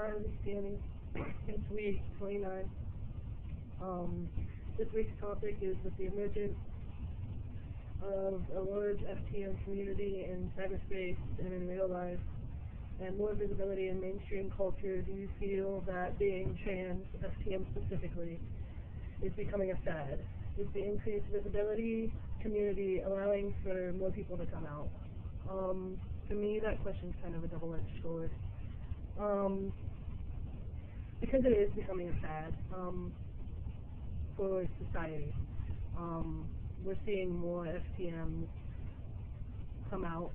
Hi, this is Danny. It's week 29. This week's topic is with the emergence of a large FTM community in cyberspace and in real life, and more visibility in mainstream culture. Do you feel that being trans, FTM specifically, is becoming a fad? Is the increased visibility community allowing for more people to come out? To me, that question's kind of a double-edged sword. Because it is becoming a fad for society. We're seeing more FTMs come out.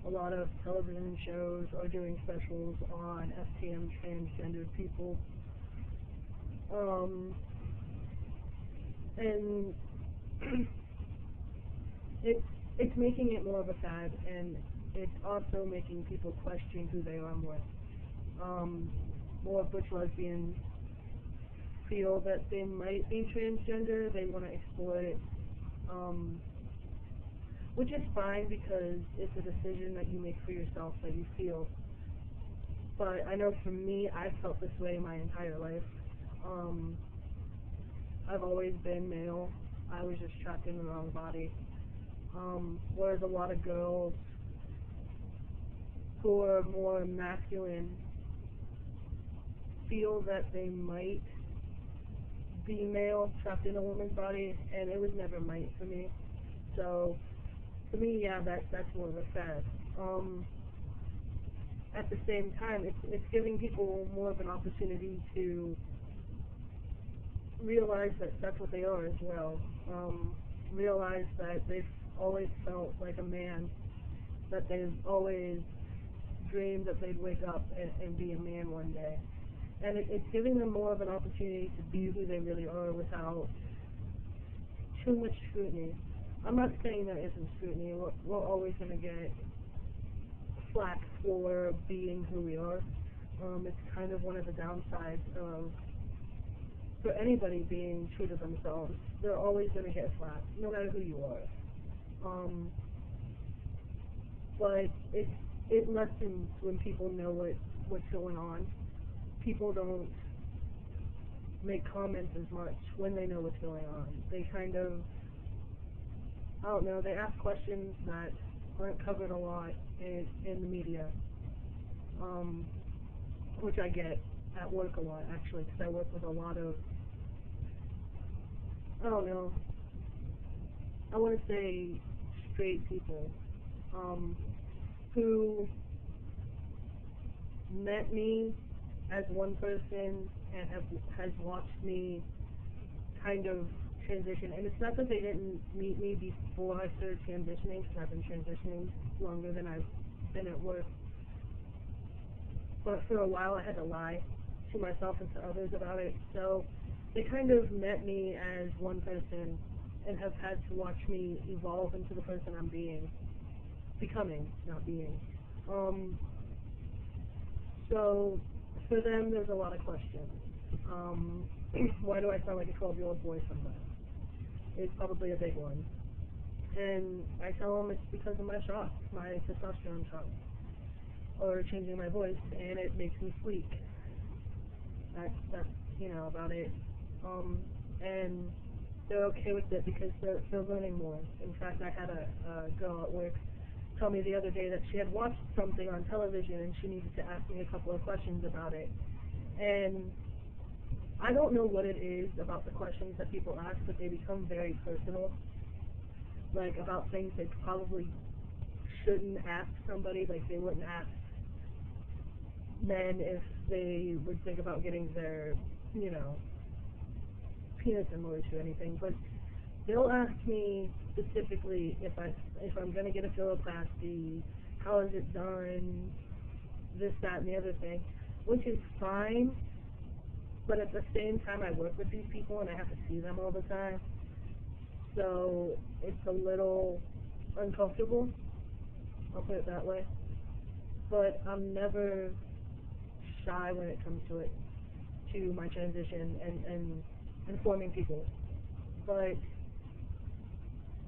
A lot of television shows are doing specials on FTM transgender people. And it's making it more of a fad, and it's also making people question who they are more. More butch lesbians feel that they might be transgender, they want to explore it, which is fine because it's a decision that you make for yourself that you feel. But I know for me, I've felt this way my entire life. I've always been male. I was just trapped in the wrong body. Whereas a lot of girls who are more masculine feel that they might be male trapped in a woman's body, and it was never might for me. So for me, yeah, that's more of a fad. At the same time, it's giving people more of an opportunity to realize that that's what they are as well. Realize that they've always felt like a man, that they've always dreamed that they'd wake up and be a man one day. And it's giving them more of an opportunity to be who they really are without too much scrutiny. I'm not saying there isn't scrutiny. We're always going to get flack for being who we are. It's kind of one of the downsides of for anybody being true to themselves. They're always going to get flack, no matter who you are. But it lessens when people know what's going on. People don't make comments as much when they know what's going on. They kind of, I don't know, they ask questions that aren't covered a lot in the media, which I get at work a lot, actually, because I work with a lot of, I don't know, I want to say straight people who met me as one person and has watched me kind of transition. And it's not that they didn't meet me before I started transitioning, because I've been transitioning longer than I've been at work. But for a while I had to lie to myself and to others about it. So they kind of met me as one person and have had to watch me evolve into the person I'm becoming, not being. So for them, there's a lot of questions. Why do I sound like a 12-year-old boy sometimes? It's probably a big one. And I tell them it's because of my shots, my testosterone shots, or changing my voice, and it makes me sleek. That's about it. And they're okay with it because they're learning more. In fact, I had a girl at work tell me the other day that she had watched something on television and she needed to ask me a couple of questions about it. And I don't know what it is about the questions that people ask, but they become very personal, like about things they probably shouldn't ask somebody. Like they wouldn't ask men if they would think about getting their, penis enlarged or anything, but they'll ask me specifically if I'm going to get a filloplasty, how is it done, this, that, and the other thing, which is fine, but at the same time I work with these people and I have to see them all the time, so it's a little uncomfortable, I'll put it that way, but I'm never shy when it comes to my transition and informing people. But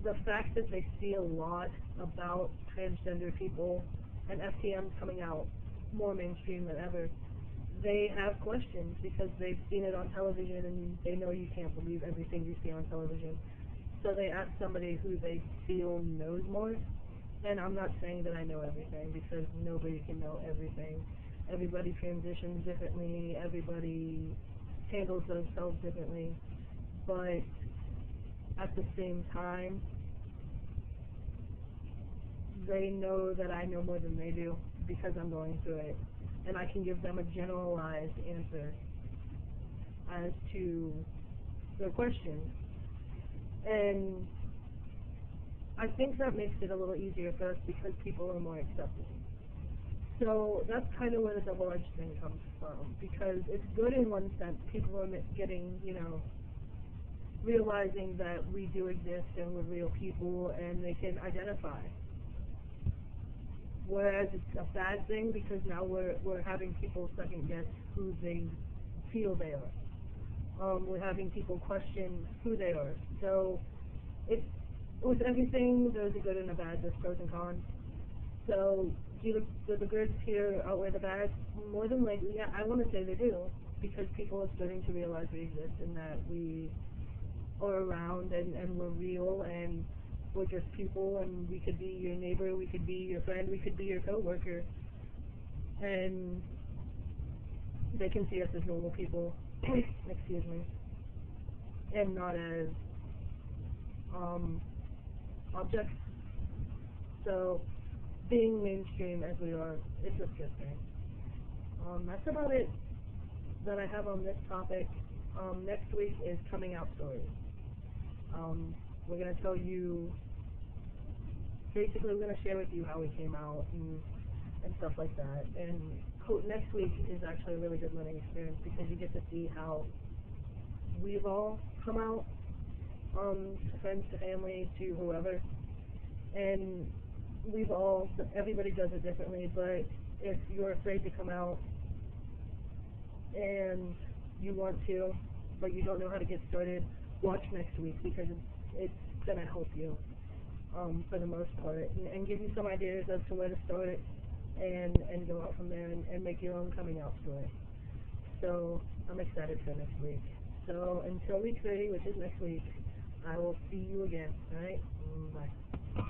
the fact that they see a lot about transgender people and FTMs coming out more mainstream than ever, they have questions because they've seen it on television and they know you can't believe everything you see on television. So they ask somebody who they feel knows more. And I'm not saying that I know everything, because nobody can know everything. Everybody transitions differently, everybody handles themselves differently, but at the same time, they know that I know more than they do because I'm going through it, and I can give them a generalized answer as to their questions. And I think that makes it a little easier for us because people are more accepting. So that's kind of where the double-edged thing comes from, because it's good in one sense. People are getting, realizing that we do exist and we're real people and they can identify. Whereas it's a bad thing because now we're having people second guess who they feel they are. We're having people question who they are. So it's, with everything, there's a good and a bad, there's pros and cons. So do the goods here outweigh the bad? More than likely, yeah, I want to say they do, because people are starting to realize we exist and that we are around and we're real and we're just people, and we could be your neighbor, we could be your friend, we could be your coworker, and they can see us as normal people, excuse me, and not as objects. So being mainstream as we are, it's a good thing. That's about it that I have on this topic. Next week is coming out stories. We're going to tell you, basically we're going to share with you how we came out and stuff like that. And next week is actually a really good learning experience because you get to see how we've all come out, to friends, to family, to whoever. And everybody does it differently, but if you're afraid to come out and you want to, but you don't know how to get started, watch next week because it's going to help you for the most part and give you some ideas as to where to start and go out from there and make your own coming out story. So I'm excited for next week. So until week 30, which is next week, I will see you again. Alright? Bye.